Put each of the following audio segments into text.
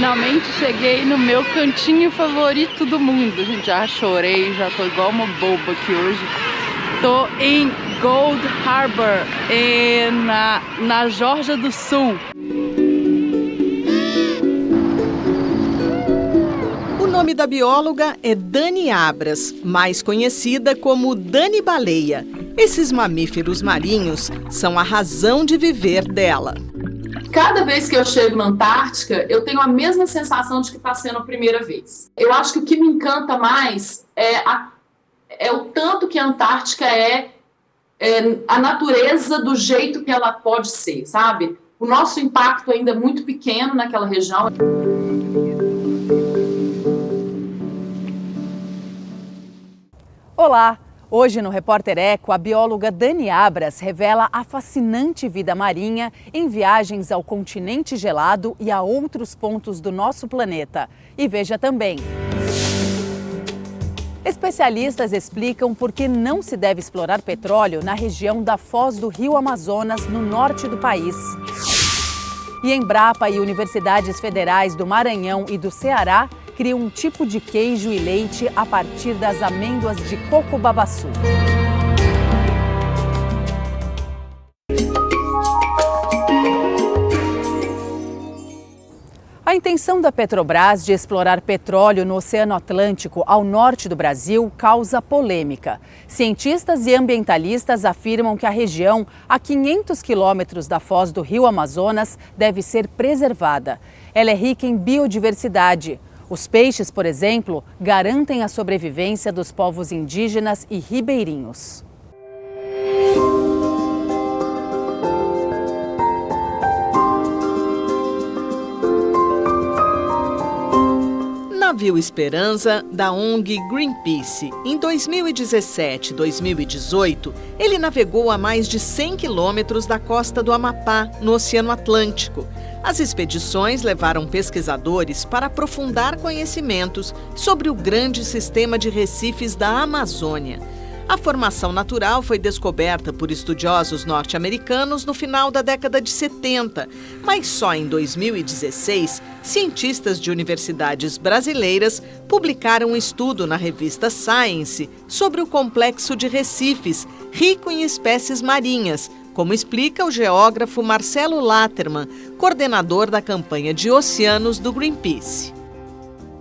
Finalmente cheguei no meu cantinho favorito do mundo. Gente, já chorei, já tô igual uma boba aqui hoje. Tô em Gold Harbor, na Geórgia do Sul. O nome da bióloga é Dani Abras, mais conhecida como Dani Baleia. Esses mamíferos marinhos são a razão de viver dela. Cada vez que eu chego na Antártica, eu tenho a mesma sensação de que está sendo a primeira vez. Eu acho que o que me encanta mais é o tanto que a Antártica é a natureza do jeito que ela pode ser, sabe? O nosso impacto ainda é muito pequeno naquela região. Olá! Hoje no Repórter Eco, a bióloga Dani Abras revela a fascinante vida marinha em viagens ao continente gelado e a outros pontos do nosso planeta. E veja também. Especialistas explicam por que não se deve explorar petróleo na região da foz do Rio Amazonas, no norte do país. E Embrapa e universidades federais do Maranhão e do Ceará criam um tipo de queijo e leite a partir das amêndoas de coco-babaçu. A intenção da Petrobras de explorar petróleo no Oceano Atlântico, ao norte do Brasil, causa polêmica. Cientistas e ambientalistas afirmam que a região, a 500 quilômetros da foz do Rio Amazonas, deve ser preservada. Ela é rica em biodiversidade. Os peixes, por exemplo, garantem a sobrevivência dos povos indígenas e ribeirinhos. Navio Esperança, da ONG Greenpeace. Em 2017 e 2018, ele navegou a mais de 100 quilômetros da costa do Amapá, no Oceano Atlântico. As expedições levaram pesquisadores para aprofundar conhecimentos sobre o grande sistema de recifes da Amazônia. A formação natural foi descoberta por estudiosos norte-americanos no final da década de 70, mas só em 2016, cientistas de universidades brasileiras publicaram um estudo na revista Science sobre o complexo de recifes, rico em espécies marinhas, como explica o geógrafo Marcelo Latterman, coordenador da campanha de oceanos do Greenpeace.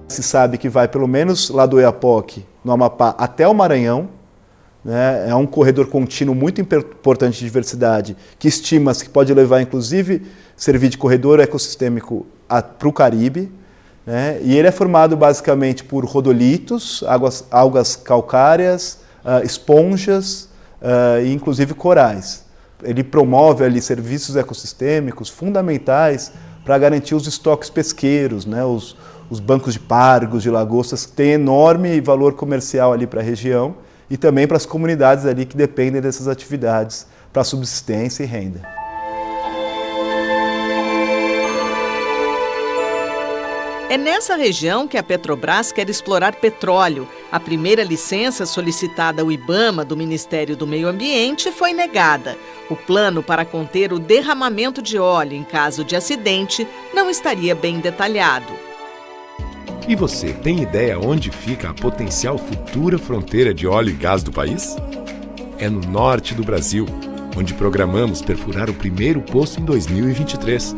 Se sabe que vai pelo menos lá do Oiapoque, no Amapá, até o Maranhão. É um corredor contínuo muito importante de diversidade, que estima-se que pode levar, inclusive, servir de corredor ecossistêmico para o Caribe. E ele é formado basicamente por rodolitos, algas calcárias, esponjas e inclusive corais. Ele promove ali serviços ecossistêmicos fundamentais para garantir os estoques pesqueiros, os bancos de pargos, de lagostas, que têm enorme valor comercial ali para a região e também para as comunidades ali que dependem dessas atividades para subsistência e renda. É nessa região que a Petrobras quer explorar petróleo. A primeira licença solicitada ao IBAMA do Ministério do Meio Ambiente foi negada. O plano para conter o derramamento de óleo em caso de acidente não estaria bem detalhado. E você tem ideia onde fica a potencial futura fronteira de óleo e gás do país? É no norte do Brasil, onde programamos perfurar o primeiro poço em 2023.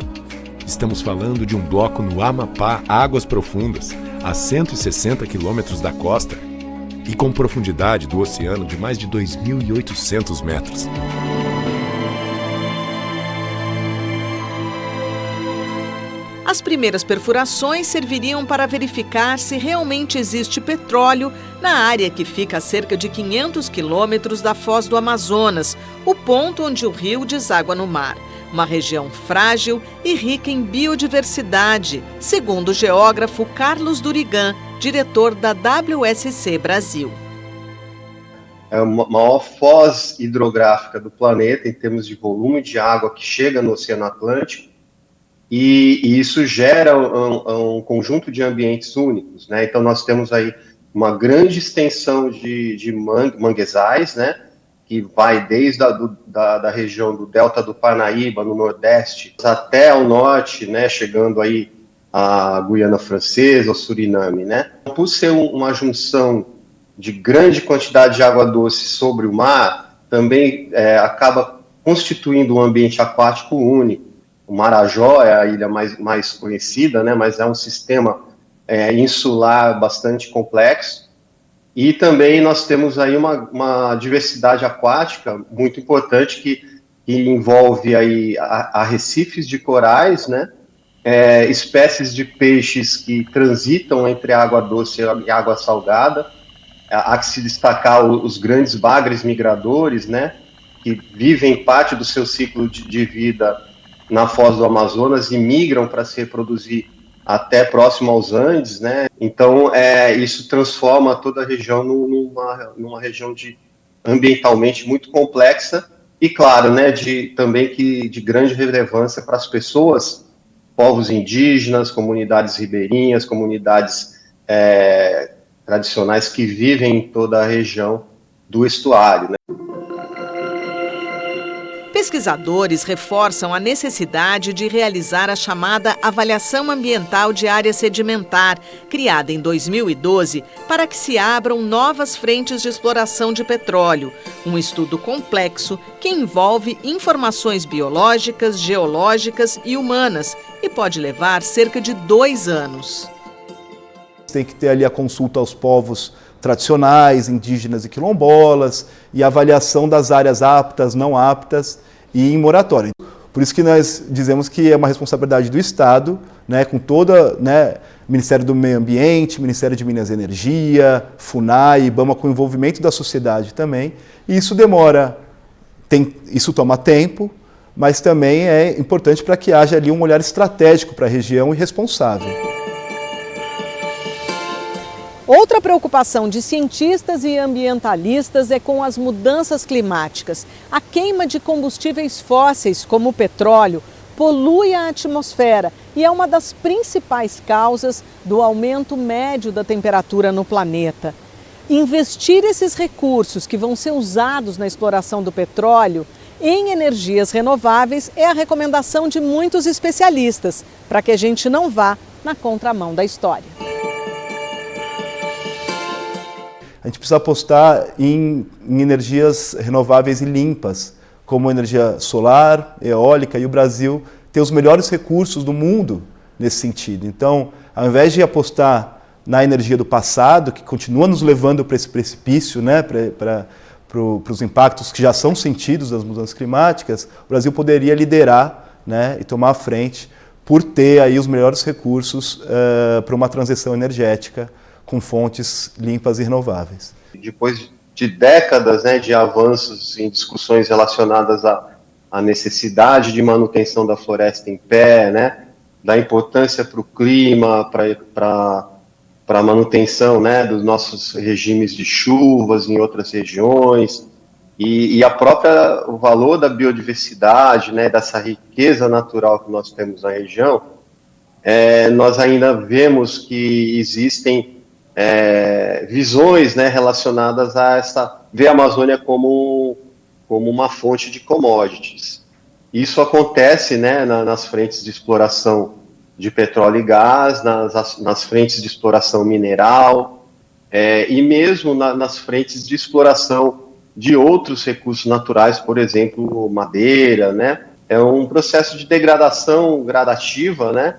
Estamos falando de um bloco no Amapá, águas profundas, a 160 quilômetros da costa e com profundidade do oceano de mais de 2.800 metros. As primeiras perfurações serviriam para verificar se realmente existe petróleo na área que fica a cerca de 500 quilômetros da foz do Amazonas, o ponto onde o rio deságua no mar. Uma região frágil e rica em biodiversidade, segundo o geógrafo Carlos Durigan, diretor da WSC Brasil. É a maior foz hidrográfica do planeta em termos de volume de água que chega no Oceano Atlântico, e isso gera um conjunto de ambientes únicos, né? Então nós temos aí uma grande extensão de manguezais, né? Que vai desde da região do Delta do Parnaíba, no Nordeste, até ao norte, né? Chegando aí a Guiana Francesa, o Suriname, né? Por ser uma junção de grande quantidade de água doce sobre o mar, também acaba constituindo um ambiente aquático único. O Marajó é a ilha mais conhecida, né? Mas é um sistema insular bastante complexo. E também nós temos aí uma diversidade aquática muito importante que envolve aí arrecifes de corais, né? Espécies de peixes que transitam entre a água doce e a água salgada. Há que se destacar os grandes bagres migradores, né? Que vivem parte do seu ciclo de vida na foz do Amazonas e migram para se reproduzir até próximo aos Andes, né? Então, isso transforma toda a região numa região ambientalmente muito complexa e, claro, né, também de grande relevância para as pessoas, povos indígenas, comunidades ribeirinhas, comunidades tradicionais que vivem em toda a região do estuário, né? Pesquisadores reforçam a necessidade de realizar a chamada Avaliação Ambiental de Área Sedimentar, criada em 2012, para que se abram novas frentes de exploração de petróleo. Um estudo complexo que envolve informações biológicas, geológicas e humanas e pode levar cerca de 2 anos. Tem que ter ali a consulta aos povos tradicionais, indígenas e quilombolas, e a avaliação das áreas aptas, não aptas e em moratória. Por isso que nós dizemos que é uma responsabilidade do Estado, né, com toda, né, Ministério do Meio Ambiente, Ministério de Minas e Energia, FUNAI, IBAMA, com o envolvimento da sociedade também. E isso isso toma tempo, mas também é importante para que haja ali um olhar estratégico para a região e responsável. Outra preocupação de cientistas e ambientalistas é com as mudanças climáticas. A queima de combustíveis fósseis, como o petróleo, polui a atmosfera e é uma das principais causas do aumento médio da temperatura no planeta. Investir esses recursos que vão ser usados na exploração do petróleo em energias renováveis é a recomendação de muitos especialistas, para que a gente não vá na contramão da história. A gente precisa apostar em energias renováveis e limpas, como energia solar, eólica, e o Brasil tem os melhores recursos do mundo nesse sentido. Então, ao invés de apostar na energia do passado, que continua nos levando para esse precipício, né, para os impactos que já são sentidos das mudanças climáticas, o Brasil poderia liderar, né, e tomar a frente por ter aí os melhores recursos para uma transição energética com fontes limpas e renováveis. Depois de décadas, né, de avanços em discussões relacionadas à necessidade de manutenção da floresta em pé, né, da importância para o clima, para a manutenção, né, dos nossos regimes de chuvas em outras regiões, e o valor da biodiversidade, né, dessa riqueza natural que nós temos na região, nós ainda vemos que existem visões, né, relacionadas a ver a Amazônia como uma fonte de commodities. Isso acontece, né, nas frentes de exploração de petróleo e gás, nas frentes de exploração mineral, e mesmo nas frentes de exploração de outros recursos naturais, por exemplo, madeira, né? É um processo de degradação gradativa, né,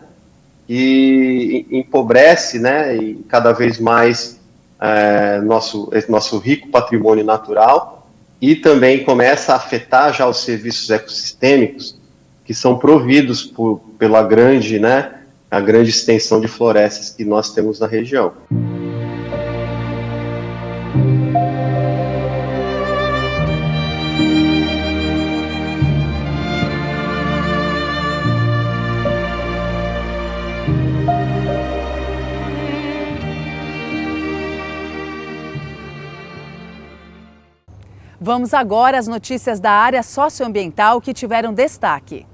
e empobrece, né, e cada vez mais nosso rico patrimônio natural, e também começa a afetar já os serviços ecossistêmicos que são providos pela grande extensão de florestas que nós temos na região. Vamos agora às notícias da área socioambiental que tiveram destaque.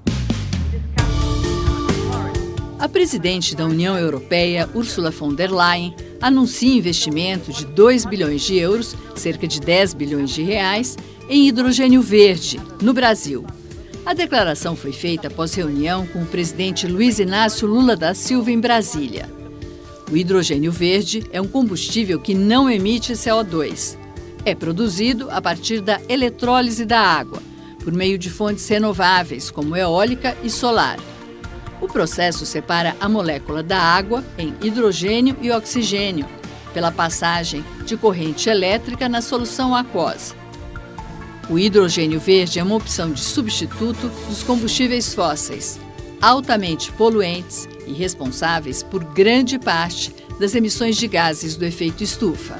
A presidente da União Europeia, Ursula von der Leyen, anuncia investimento de 2 bilhões de euros, cerca de 10 bilhões de reais, em hidrogênio verde, no Brasil. A declaração foi feita após reunião com o presidente Luiz Inácio Lula da Silva em Brasília. O hidrogênio verde é um combustível que não emite CO2. É produzido a partir da eletrólise da água, por meio de fontes renováveis, como eólica e solar. O processo separa a molécula da água em hidrogênio e oxigênio, pela passagem de corrente elétrica na solução aquosa. O hidrogênio verde é uma opção de substituto dos combustíveis fósseis, altamente poluentes e responsáveis por grande parte das emissões de gases do efeito estufa.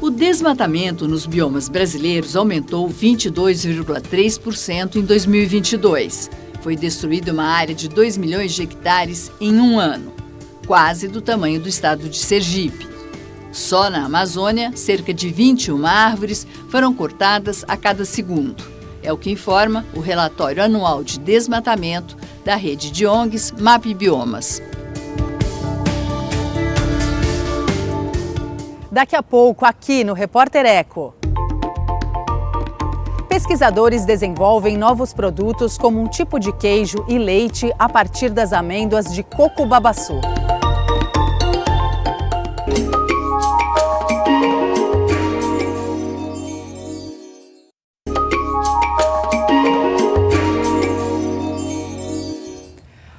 O desmatamento nos biomas brasileiros aumentou 22,3% em 2022. Foi destruída uma área de 2 milhões de hectares em um ano, quase do tamanho do estado de Sergipe. Só na Amazônia, cerca de 21 árvores foram cortadas a cada segundo. É o que informa o relatório anual de desmatamento da rede de ONGs MapBiomas. Daqui a pouco, aqui no Repórter Eco. Pesquisadores desenvolvem novos produtos como um tipo de queijo e leite a partir das amêndoas de coco babaçu.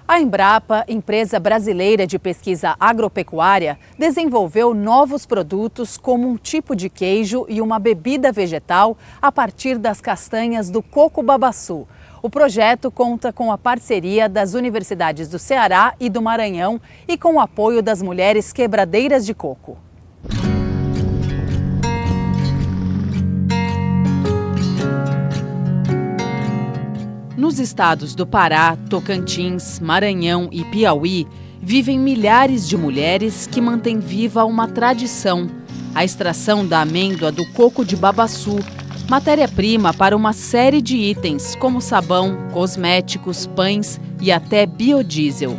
A Embrapa, empresa brasileira de pesquisa agropecuária, desenvolveu novos produtos como um tipo de queijo e uma bebida vegetal a partir das castanhas do coco babaçu. O projeto conta com a parceria das universidades do Ceará e do Maranhão e com o apoio das mulheres quebradeiras de coco. Nos estados do Pará, Tocantins, Maranhão e Piauí, vivem milhares de mulheres que mantêm viva uma tradição, a extração da amêndoa do coco de babaçu, matéria-prima para uma série de itens como sabão, cosméticos, pães e até biodiesel.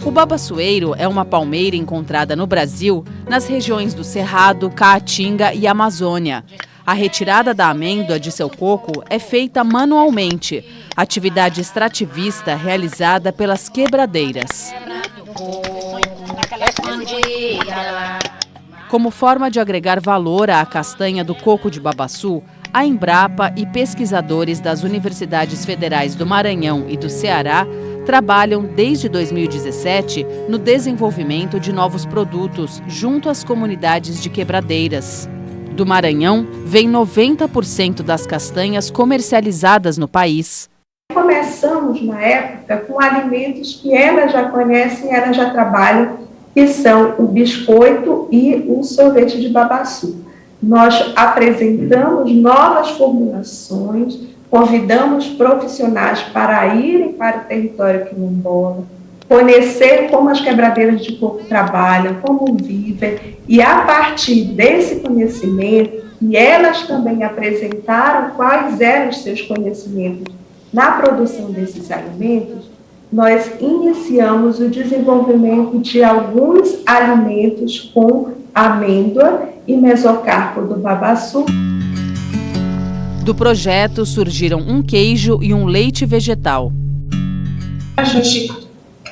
O babaçoeiro é uma palmeira encontrada no Brasil, nas regiões do Cerrado, Caatinga e Amazônia. A retirada da amêndoa de seu coco é feita manualmente, atividade extrativista realizada pelas quebradeiras. Como forma de agregar valor à castanha do coco de babaçu, a Embrapa e pesquisadores das Universidades Federais do Maranhão e do Ceará trabalham desde 2017 no desenvolvimento de novos produtos junto às comunidades de quebradeiras. Do Maranhão, vem 90% das castanhas comercializadas no país. Começamos na época com alimentos que elas já conhecem, elas já trabalham, que são o biscoito e o sorvete de babaçu. Nós apresentamos novas formulações, convidamos profissionais para irem para o território quilombola, conhecer como as quebradeiras de coco trabalham, como vivem, e a partir desse conhecimento, e elas também apresentaram quais eram os seus conhecimentos na produção desses alimentos, nós iniciamos o desenvolvimento de alguns alimentos com amêndoa e mesocarpo do babaçu. Do projeto surgiram um queijo e um leite vegetal. A gente,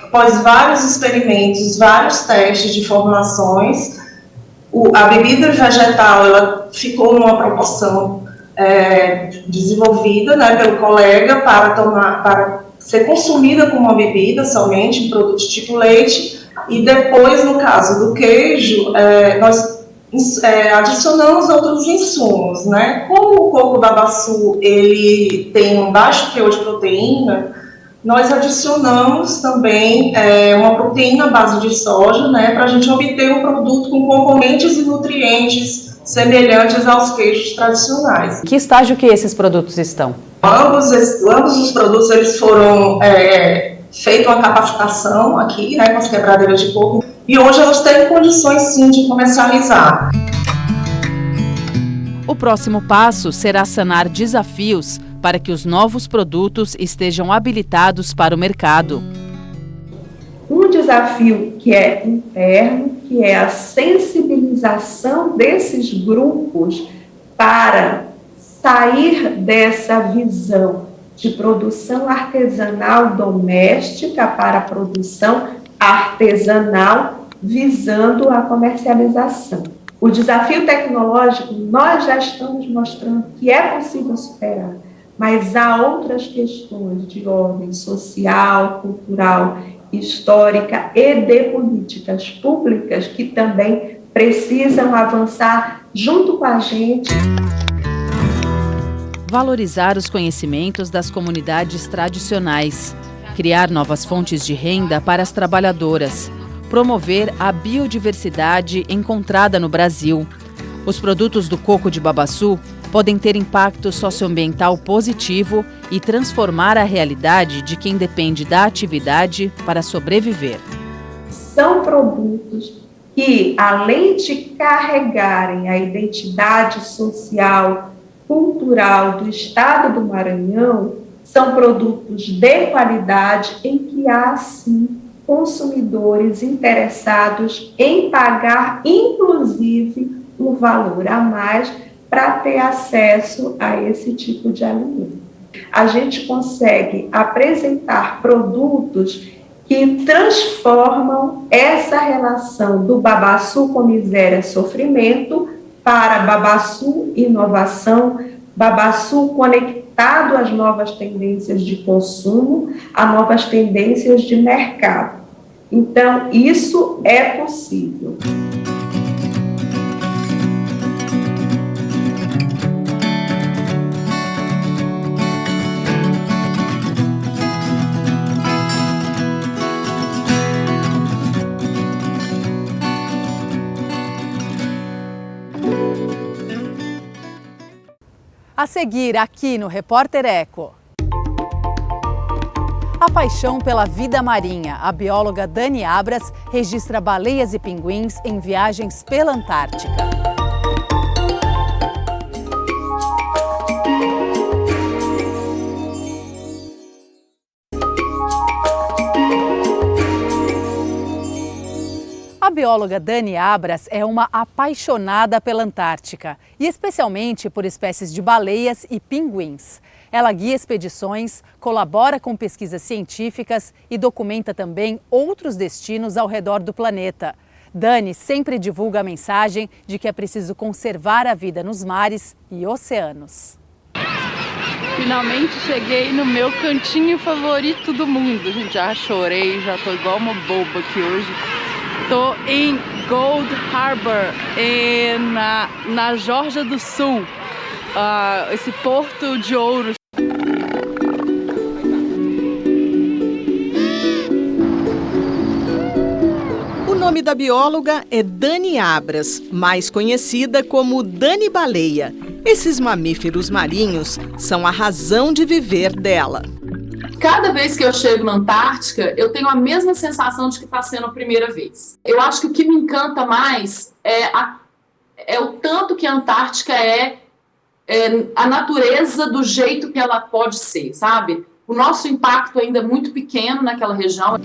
após vários experimentos, vários testes de formulações, a bebida vegetal ela ficou numa proporção desenvolvida, né, pelo colega para ser consumida como uma bebida somente, um produto tipo leite, e depois, no caso do queijo, nós adicionamos outros insumos, né? Como o coco babaçu ele tem um baixo teor de proteína, nós adicionamos também uma proteína à base de soja, né, para a gente obter um produto com componentes e nutrientes semelhantes aos queijos tradicionais. Que estágio que esses produtos estão? Ambos os produtos eles foram feita uma capacitação aqui, né, com as quebradeiras de coco, e hoje elas têm condições sim de comercializar. O próximo passo será sanar desafios para que os novos produtos estejam habilitados para o mercado. Um desafio que é interno, que é a sensibilização desses grupos para sair dessa visão de produção artesanal doméstica para a produção artesanal visando a comercialização. O desafio tecnológico nós já estamos mostrando que é possível superar, mas há outras questões de ordem social, cultural, histórica e de políticas públicas que também precisam avançar junto com a gente. Valorizar os conhecimentos das comunidades tradicionais, criar novas fontes de renda para as trabalhadoras, promover a biodiversidade encontrada no Brasil. Os produtos do coco de Babaçu podem ter impacto socioambiental positivo e transformar a realidade de quem depende da atividade para sobreviver. São produtos que, além de carregarem a identidade social, cultural do estado do Maranhão, são produtos de qualidade em que há, sim, consumidores interessados em pagar, inclusive, um valor a mais para ter acesso a esse tipo de alimento. A gente consegue apresentar produtos que transformam essa relação do Babaçu com miséria e sofrimento para Babaçu inovação, Babaçu conectado às novas tendências de consumo, a novas tendências de mercado. Então, isso é possível. A seguir, aqui no Repórter Eco. A paixão pela vida marinha. A bióloga Dani Abras registra baleias e pinguins em viagens pela Antártica. A bióloga Dani Abras é uma apaixonada pela Antártica e especialmente por espécies de baleias e pinguins. Ela guia expedições, colabora com pesquisas científicas e documenta também outros destinos ao redor do planeta. Dani sempre divulga a mensagem de que é preciso conservar a vida nos mares e oceanos. Finalmente cheguei no meu cantinho favorito do mundo. Gente, já chorei, já tô igual uma boba aqui hoje. Tô em Gold Harbor, na Geórgia do Sul, esse porto de ouro. O nome da bióloga é Dani Abras, mais conhecida como Dani Baleia. Esses mamíferos marinhos são a razão de viver dela. Cada vez que eu chego na Antártica, eu tenho a mesma sensação de que está sendo a primeira vez. Eu acho que o que me encanta mais é o tanto que a Antártica é a natureza do jeito que ela pode ser, sabe? O nosso impacto ainda é muito pequeno naquela região.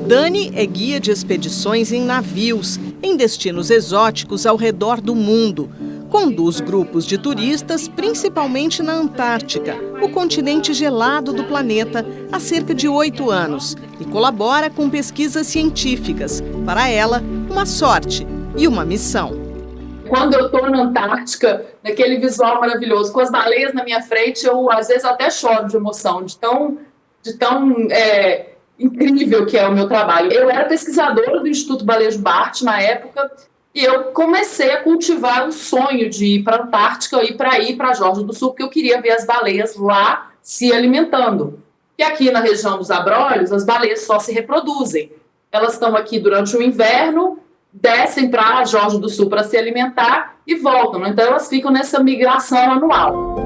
Dani é guia de expedições em navios, em destinos exóticos ao redor do mundo. Conduz grupos de turistas, principalmente na Antártica, o continente gelado do planeta, há cerca de 8 anos e colabora com pesquisas científicas. Para ela, uma sorte e uma missão. Quando eu estou na Antártica, naquele visual maravilhoso, com as baleias na minha frente, eu às vezes até choro de emoção, de tão incrível que é o meu trabalho. Eu era pesquisadora do Instituto Balejo Bart na época, e eu comecei a cultivar o sonho de ir para a Antártica e para ir para a Geórgia do Sul, porque eu queria ver as baleias lá se alimentando. E aqui na região dos Abrolhos, as baleias só se reproduzem. Elas estão aqui durante o inverno, descem para a Geórgia do Sul para se alimentar e voltam. Então elas ficam nessa migração anual.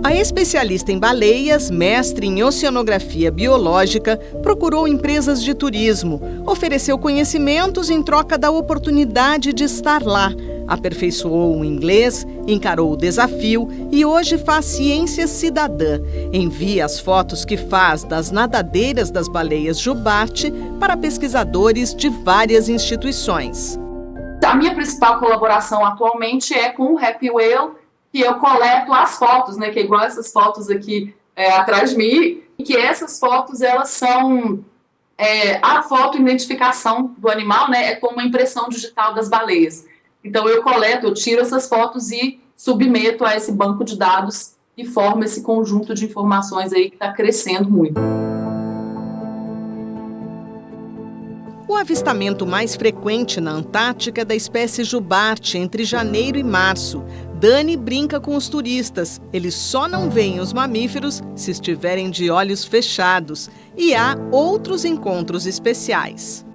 A especialista em baleias, mestre em oceanografia biológica, procurou empresas de turismo, ofereceu conhecimentos em troca da oportunidade de estar lá, aperfeiçoou o inglês, encarou o desafio e hoje faz ciência cidadã. Envia as fotos que faz das nadadeiras das baleias jubarte para pesquisadores de várias instituições. A minha principal colaboração atualmente é com o Happy Whale, que eu coleto as fotos, né, que é igual essas fotos aqui atrás de mim, e que essas fotos, elas são a foto-identificação do animal, né, é como uma impressão digital das baleias. Então eu tiro essas fotos e submeto a esse banco de dados e formo esse conjunto de informações aí que está crescendo muito. O avistamento mais frequente na Antártica é da espécie jubarte entre janeiro e março. Dani brinca com os turistas. Eles só não veem os mamíferos se estiverem de olhos fechados. E há outros encontros especiais.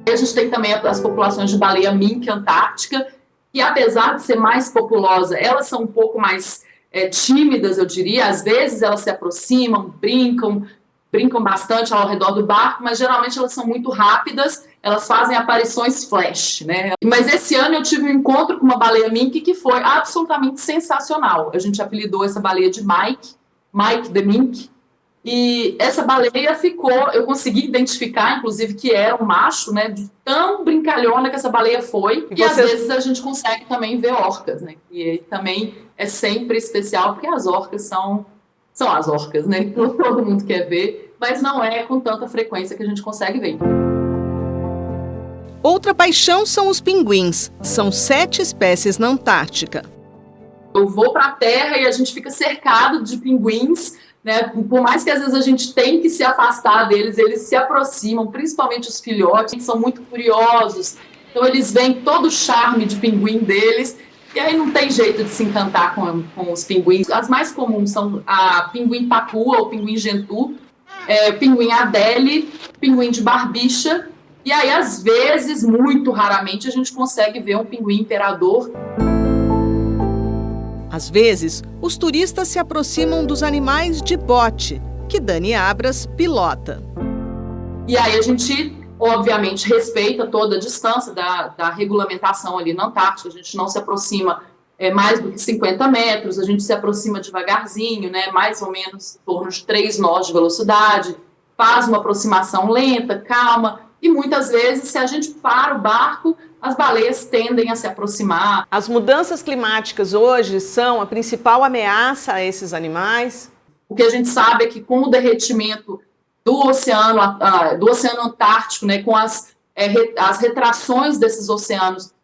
A gente tem também as populações de baleia mink antártica, que apesar de ser mais populosa, elas são um pouco mais tímidas, eu diria. Às vezes elas se aproximam, brincam bastante ao redor do barco, mas geralmente elas são muito rápidas, elas fazem aparições flash, né? Mas esse ano eu tive um encontro com uma baleia mink que foi absolutamente sensacional. A gente apelidou essa baleia de Mike the Mink, e essa baleia eu consegui identificar, inclusive, que era um macho, né, de tão brincalhona que essa baleia foi, e às vezes a gente consegue também ver orcas, né, e também é sempre especial, porque as orcas são as orcas, né? Então, todo mundo quer ver, mas não é com tanta frequência que a gente consegue ver. Outra paixão são os pinguins. São 7 espécies na Antártica. Eu vou para a Terra e a gente fica cercado de pinguins, né? Por mais que às vezes a gente tem que se afastar deles, eles se aproximam, principalmente os filhotes, que são muito curiosos. Então eles veem todo o charme de pinguim deles. E aí não tem jeito de se encantar com os pinguins. As mais comuns são a pinguim pacu ou pinguim gentoo, pinguim adélie, pinguim de barbicha. E aí, às vezes, muito raramente, a gente consegue ver um pinguim imperador. Às vezes, os turistas se aproximam dos animais de bote, que Dani Abras pilota. E aí a gente, obviamente, respeita toda a distância da regulamentação ali na Antártica. A gente não se aproxima mais do que 50 metros, a gente se aproxima devagarzinho, né, mais ou menos em torno de 3 nós de velocidade, faz uma aproximação lenta, calma, e muitas vezes, se a gente para o barco, as baleias tendem a se aproximar. As mudanças climáticas hoje são a principal ameaça a esses animais? O que a gente sabe é que com o derretimento do oceano Antártico, né, com as retrações desses oceanos,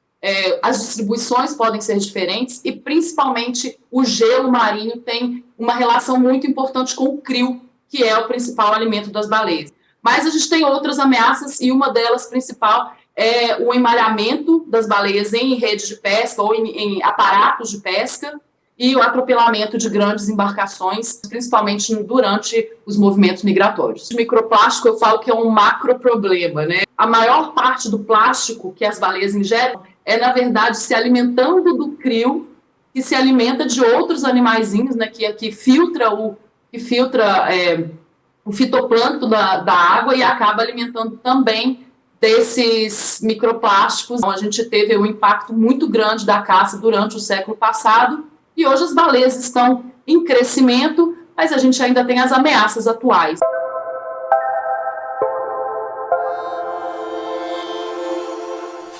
as distribuições podem ser diferentes e, principalmente, o gelo marinho tem uma relação muito importante com o krill, que é o principal alimento das baleias. Mas a gente tem outras ameaças e uma delas principal é o emalhamento das baleias em rede de pesca ou em aparatos de pesca e o atropelamento de grandes embarcações, principalmente durante os movimentos migratórios. O microplástico, eu falo que é um macro problema, né? A maior parte do plástico que as baleias ingerem é, na verdade, se alimentando do krill, que se alimenta de outros animaizinhos, né, que filtra o fitoplâncton da água e acaba alimentando também desses microplásticos. Então, a gente teve um impacto muito grande da caça durante o século passado e hoje as baleias estão em crescimento, mas a gente ainda tem as ameaças atuais.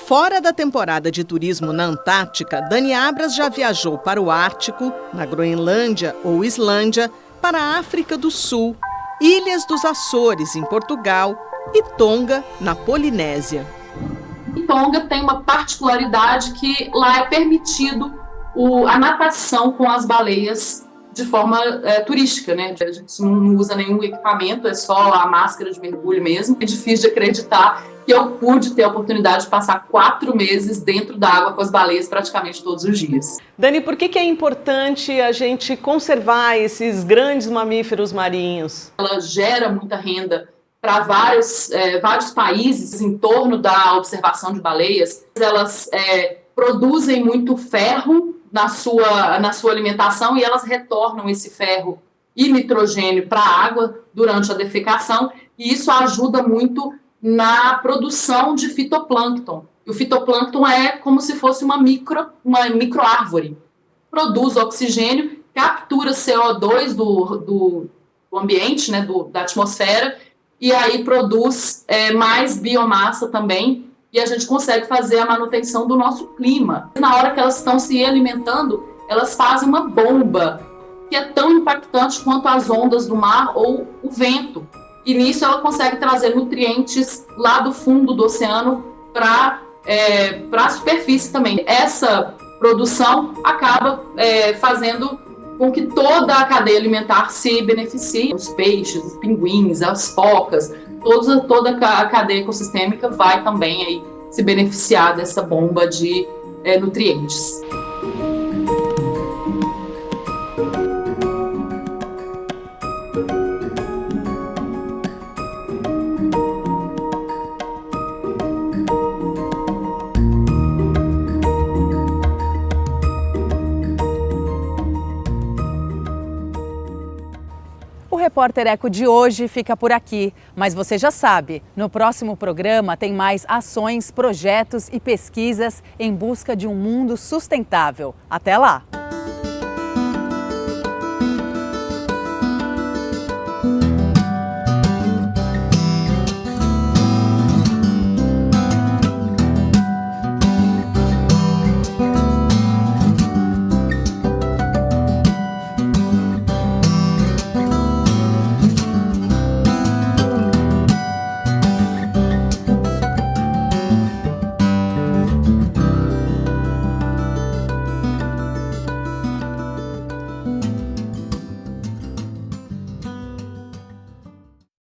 Fora da temporada de turismo na Antártica, Dani Abras já viajou para o Ártico, na Groenlândia ou Islândia, para a África do Sul, Ilhas dos Açores, em Portugal, e Tonga, na Polinésia. Em Tonga tem uma particularidade que lá é permitido a natação com as baleias de forma turística, né? A gente não usa nenhum equipamento, é só a máscara de mergulho mesmo. É difícil de acreditar que eu pude ter a oportunidade de passar 4 meses dentro da água com as baleias praticamente todos os dias. Dani, por que é importante a gente conservar esses grandes mamíferos marinhos? Ela gera muita renda para vários países em torno da observação de baleias. Elas produzem muito ferro na sua alimentação e elas retornam esse ferro e nitrogênio para a água durante a defecação, e isso ajuda muito na produção de fitoplâncton. O fitoplâncton é como se fosse uma microárvore. Produz oxigênio, captura CO2 do ambiente, né, da atmosfera, e aí produz mais biomassa também e a gente consegue fazer a manutenção do nosso clima. Na hora que elas estão se alimentando, elas fazem uma bomba que é tão impactante quanto as ondas do mar ou o vento. E nisso ela consegue trazer nutrientes lá do fundo do oceano para a superfície também. Essa produção acaba fazendo com que toda a cadeia alimentar se beneficie. Os peixes, os pinguins, as focas, toda a cadeia ecossistêmica vai também aí se beneficiar dessa bomba de nutrientes. O Repórter Eco de hoje fica por aqui, mas você já sabe, no próximo programa tem mais ações, projetos e pesquisas em busca de um mundo sustentável. Até lá!